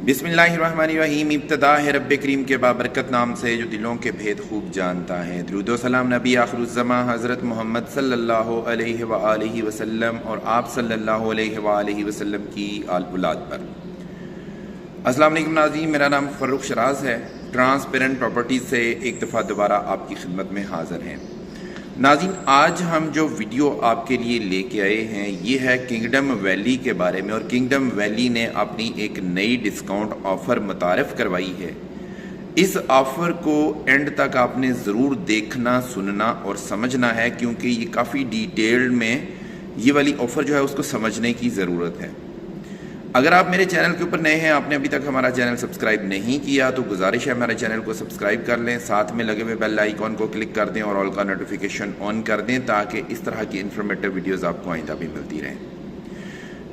बिस्मिल्लाहिर्रहमानिर्रहीम। इब्तिदा है रब करीम के बाबरकत नाम से जो दिलों के भेद खूब जानता है। दुरूद व सलाम नबी आखिरुज़्ज़मा हज़रत मोहम्मद सल्लल्लाहु अलैहि व आलिहि वसल्लम और आप सल्लल्लाहु अलैहि व आलिहि वसल्लम की आल औलाद पर। अस्सलाम वालेकुम नाज़रीन, मेरा नाम फ़र्रुख शराज है। ट्रांसपेरेंट प्रॉपर्टीज़ से एक दफ़ा दोबारा आपकी खिदमत में हाज़िर हैं। नाज़रीन, आज हम जो वीडियो आपके लिए लेके आए हैं ये है किंगडम वैली के बारे में, और किंगडम वैली ने अपनी एक नई डिस्काउंट ऑफ़र मुतारफ़ करवाई है। इस ऑफ़र को एंड तक आपने ज़रूर देखना, सुनना और समझना है, क्योंकि ये काफ़ी डिटेल में ये वाली ऑफ़र जो है उसको समझने की ज़रूरत है। अगर आप मेरे चैनल के ऊपर नए हैं, आपने अभी तक हमारा चैनल सब्सक्राइब नहीं किया, तो गुजारिश है हमारे चैनल को सब्सक्राइब कर लें, साथ में लगे हुए बेल आइकॉन को क्लिक कर दें और ऑल का नोटिफिकेशन ऑन कर दें, ताकि इस तरह की इन्फॉर्मेटिव वीडियोस आपको आइंदा भी मिलती रहें।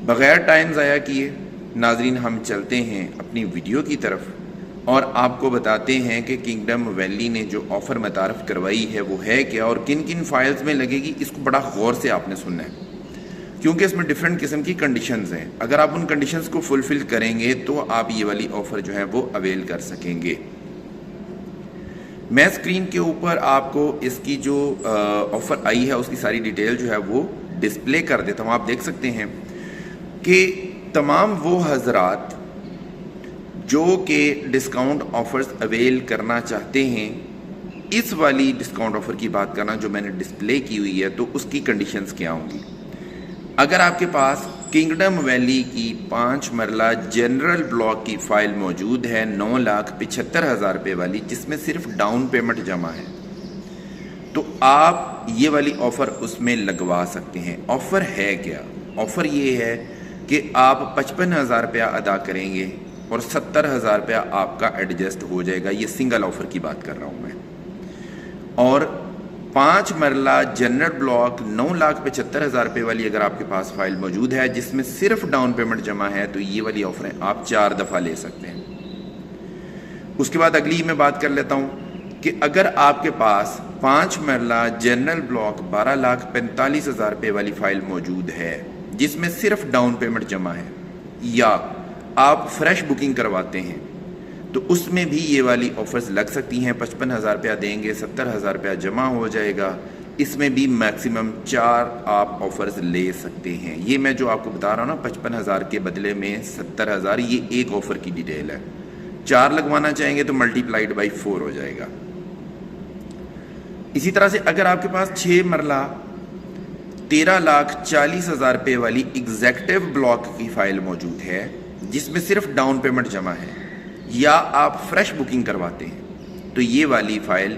बग़ैर टाइम ज़ाया किए नाजरीन, हम चलते हैं अपनी वीडियो की तरफ और आपको बताते हैं कि किंगडम वैली ने जो ऑफ़र मुतारफ़ करवाई है वो है क्या और किन किन फाइल्स में लगेगी। इसको बड़ा गौर से आपने सुनना है, क्योंकि इसमें डिफरेंट किस्म की कंडीशंस हैं। अगर आप उन कंडीशंस को फुलफिल करेंगे तो आप ये वाली ऑफ़र जो है वो अवेल कर सकेंगे। मैं स्क्रीन के ऊपर आपको इसकी जो ऑफ़र आई है उसकी सारी डिटेल जो है वो डिस्प्ले कर देता हूँ। आप देख सकते हैं कि तमाम वो हजरात जो कि डिस्काउंट ऑफ़र्स अवेल करना चाहते हैं, इस वाली डिस्काउंट ऑफ़र की बात करना जो मैंने डिस्प्ले की हुई है, तो उसकी कंडीशंस क्या होंगी। अगर आपके पास किंगडम वैली की 5 मरला जनरल ब्लॉक की फ़ाइल मौजूद है 9,75,000 रुपये वाली, जिसमें सिर्फ डाउन पेमेंट जमा है, तो आप ये वाली ऑफ़र उसमें लगवा सकते हैं। ऑफ़र है क्या? ऑफ़र ये है कि आप 55,000 रुपया अदा करेंगे और 70,000 रुपया आपका एडजस्ट हो जाएगा। ये सिंगल ऑफ़र की बात कर रहा हूँ मैं। और 5 मरला जनरल ब्लॉक 9,75,000 रुपये वाली अगर आपके पास फाइल मौजूद है जिसमें सिर्फ डाउन पेमेंट जमा है, तो ये वाली ऑफर है आप 4 दफ़ा ले सकते हैं। उसके बाद अगली मैं बात कर लेता हूँ कि अगर आपके पास 5 मरला जनरल ब्लॉक 12,45,000 रुपये वाली फाइल मौजूद है जिसमें सिर्फ डाउन पेमेंट जमा है, या आप फ्रेश बुकिंग करवाते हैं, तो उसमें भी ये वाली ऑफ़र्स लग सकती हैं। 55,000 रुपया देंगे, 70,000 रुपया जमा हो जाएगा। इसमें भी मैक्सिमम 4 आप ऑफ़र्स ले सकते हैं। ये मैं जो आपको बता रहा हूँ ना, 55,000 के बदले में 70,000, ये एक ऑफ़र की डिटेल है। 4 लगवाना चाहेंगे तो मल्टीप्लाइड बाई 4 हो जाएगा। इसी तरह से अगर आपके पास 6 मरला 13,40,000 रुपये वाली एग्जेक्टिव ब्लॉक की फ़ाइल मौजूद है जिसमें सिर्फ डाउन पेमेंट जमा है, या आप फ्रेश बुकिंग करवाते हैं, तो ये वाली फ़ाइल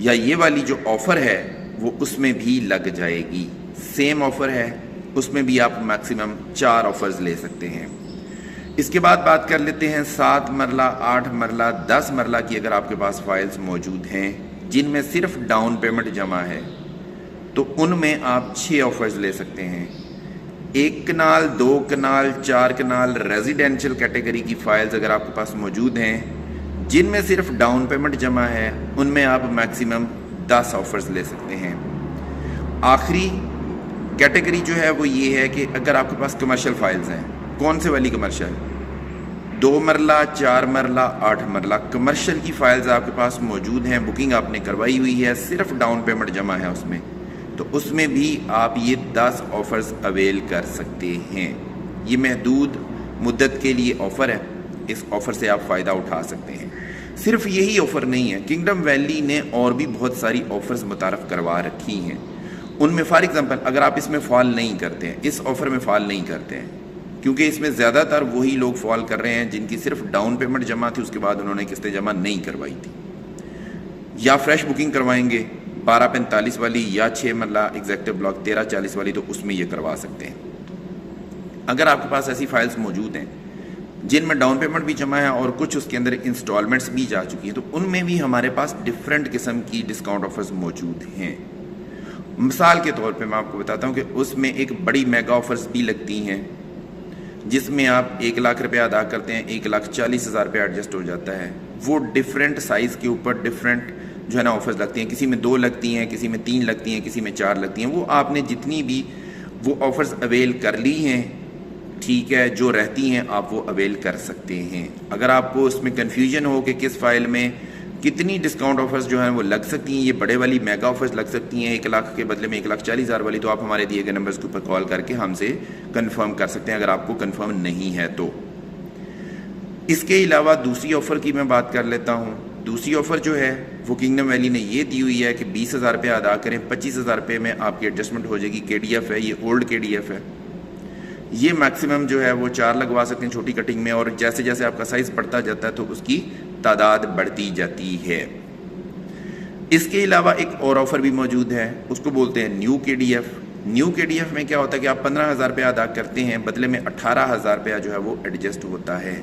या ये वाली जो ऑफ़र है वो उसमें भी लग जाएगी। सेम ऑफ़र है, उसमें भी आप मैक्सिमम 4 ऑफ़र्स ले सकते हैं। इसके बाद बात कर लेते हैं 7 मरला 8 मरला 10 मरला की अगर आपके पास फाइल्स मौजूद हैं जिनमें सिर्फ डाउन पेमेंट जमा है, तो उनमें आप 6 ऑफ़र्स ले सकते हैं। 1 कनाल 2 कनाल 4 कनाल रेजिडेंशियल कैटेगरी की फाइल्स अगर आपके पास मौजूद हैं जिनमें सिर्फ डाउन पेमेंट जमा है, उनमें आप मैक्सिमम 10 ऑफ़र्स ले सकते हैं। आखिरी कैटेगरी जो है वो ये है कि अगर आपके पास कमर्शियल फाइल्स हैं, कौन से वाली कमर्शियल? 2 मरला 4 मरला 8 मरला कमर्शियल की फाइल्स आपके पास मौजूद हैं, बुकिंग आपने करवाई हुई है, सिर्फ डाउन पेमेंट जमा है उसमें, तो उसमें भी आप ये 10 ऑफ़र्स अवेल कर सकते हैं। ये महदूद मुद्दत के लिए ऑफ़र है, इस ऑफ़र से आप फ़ायदा उठा सकते हैं। सिर्फ यही ऑफ़र नहीं है, किंगडम वैली ने और भी बहुत सारी ऑफ़र्स मुतारफ़ करवा रखी हैं। उनमें फॉर एग्ज़ाम्पल अगर आप इसमें फ़ॉल नहीं करते हैं, इस ऑफ़र में फ़ॉल नहीं करते हैं, क्योंकि इसमें ज़्यादातर वही लोग फ़ॉल कर रहे हैं जिनकी सिर्फ डाउन पेमेंट जमा थी, उसके बाद उन्होंने किस्तें जमा नहीं करवाई थी, या फ्रेश बुकिंग करवाएंगे 1245 वाली, या 6 मरला एग्जेक्टिव ब्लॉक 1340 वाली, तो उसमें ये करवा सकते हैं। अगर आपके पास ऐसी फाइल्स मौजूद हैं जिनमें डाउन पेमेंट भी जमा है और कुछ उसके अंदर इंस्टॉलमेंट्स भी जा चुकी हैं, तो उनमें भी हमारे पास डिफरेंट किस्म की डिस्काउंट ऑफर्स मौजूद हैं। मिसाल के तौर पे मैं आपको बताता हूँ कि उसमें एक बड़ी मेगा ऑफर्स भी लगती हैं जिसमें आप 1 लाख रुपया अदा करते हैं, 1,40,000 रुपया एडजस्ट हो जाता है। वो डिफरेंट साइज़ के ऊपर डिफरेंट जो है ना ऑफर्स लगती हैं, किसी में 2 लगती हैं, किसी में 3 लगती हैं, किसी में 4 लगती हैं। वो आपने जितनी भी वो ऑफ़र्स अवेल कर ली हैं ٹھیک ہے، جو رہتی ہیں آپ وہ اویل کر سکتے ہیں۔ اگر آپ کو اس میں کنفیوژن ہو کہ کس فائل میں کتنی ڈسکاؤنٹ آفرز جو ہیں وہ لگ سکتی ہیں، یہ بڑے والی میگا آفرز لگ سکتی ہیں 1 لاکھ کے بدلے میں 1,40,000 والی، تو آپ ہمارے دیے گئے نمبرز کے اوپر کال کر کے ہم سے کنفرم کر سکتے ہیں اگر آپ کو کنفرم نہیں ہے تو۔ اس کے علاوہ دوسری آفر کی میں بات کر لیتا ہوں۔ دوسری آفر جو ہے وہ کنگڈم ویلی نے یہ دی ہوئی ہے کہ 20,000 روپے ادا کریں، 25,000 روپے میں آپ کی ایڈجسٹمنٹ ہو جائے گی۔ KDF ہے، یہ اولڈ KDF ہے، یہ میکسیمم جو ہے وہ 4 لگوا سکتے ہیں چھوٹی کٹنگ میں، اور جیسے جیسے آپ کا سائز بڑھتا جاتا ہے تو اس کی تعداد بڑھتی جاتی ہے۔ اس کے علاوہ ایک اور آفر بھی موجود ہے، اس کو بولتے ہیں نیو KDF۔ نیو KDF میں کیا ہوتا ہے کہ آپ 15,000 روپے ادا کرتے ہیں، بدلے میں 18,000 روپیہ جو ہے وہ ایڈجسٹ ہوتا ہے۔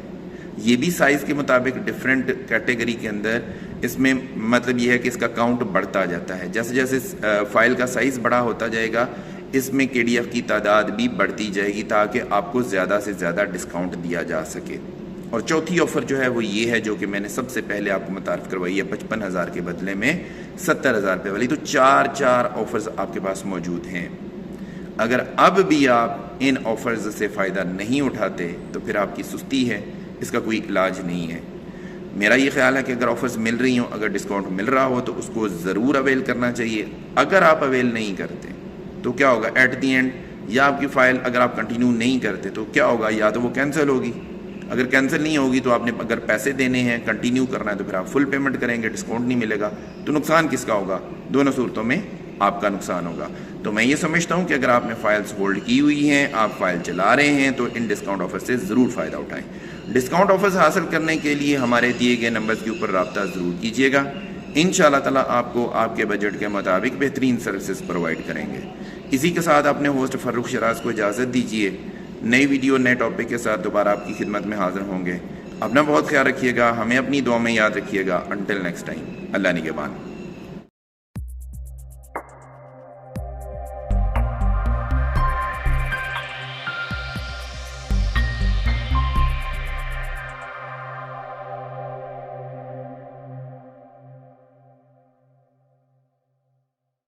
یہ بھی سائز کے مطابق ڈفرینٹ کیٹیگری کے اندر، اس میں مطلب یہ ہے کہ اس کا کاؤنٹ بڑھتا جاتا ہے، جیسے جیسے فائل کا سائز بڑا ہوتا جائے گا اس میں KDF کی تعداد بھی بڑھتی جائے گی تاکہ آپ کو زیادہ سے زیادہ ڈسکاؤنٹ دیا جا سکے۔ اور چوتھی آفر جو ہے وہ یہ ہے جو کہ میں نے سب سے پہلے آپ کو متعارف کروائی ہے، 55,000 کے بدلے میں 70,000 روپے والی۔ تو چار آفرز آپ کے پاس موجود ہیں۔ اگر اب بھی آپ ان آفرز سے فائدہ نہیں اٹھاتے تو پھر آپ کی سستی ہے، اس کا کوئی علاج نہیں ہے۔ میرا یہ خیال ہے کہ اگر آفرز مل رہی ہوں، اگر ڈسکاؤنٹ مل رہا ہو تو اس کو ضرور اویل کرنا چاہیے۔ اگر آپ اویل نہیں کرتے تو کیا ہوگا ایٹ دی اینڈ، یا آپ کی فائل اگر آپ کنٹینیو نہیں کرتے تو کیا ہوگا، یا تو وہ کینسل ہوگی۔ اگر کینسل نہیں ہوگی تو آپ نے اگر پیسے دینے ہیں، کنٹینیو کرنا ہے، تو پھر آپ فل پیمنٹ کریں گے، ڈسکاؤنٹ نہیں ملے گا، تو نقصان کس کا ہوگا؟ دونوں صورتوں میں آپ کا نقصان ہوگا۔ تو میں یہ سمجھتا ہوں کہ اگر آپ نے فائلز ہولڈ کی ہوئی ہیں، آپ فائل چلا رہے ہیں، تو ان ڈسکاؤنٹ آفر سے ضرور فائدہ اٹھائیں۔ ڈسکاؤنٹ آفرز حاصل کرنے کے لیے ہمارے دیے گئے نمبرز کے اوپر رابطہ ضرور کیجیے گا۔ انشاءاللہ تعالیٰ آپ کو آپ کے بجٹ کے مطابق بہترین سروسز پرووائڈ کریں گے۔ اسی کے ساتھ اپنے ہوسٹ فروخ شراز کو اجازت دیجیے، نئی ویڈیو نئے ٹاپک کے ساتھ دوبارہ آپ کی خدمت میں حاضر ہوں گے۔ اپنا بہت خیال رکھیے گا، ہمیں اپنی دعا میں یاد رکھیے گا۔ انٹل نیکسٹ ٹائم، اللہ نگہبان۔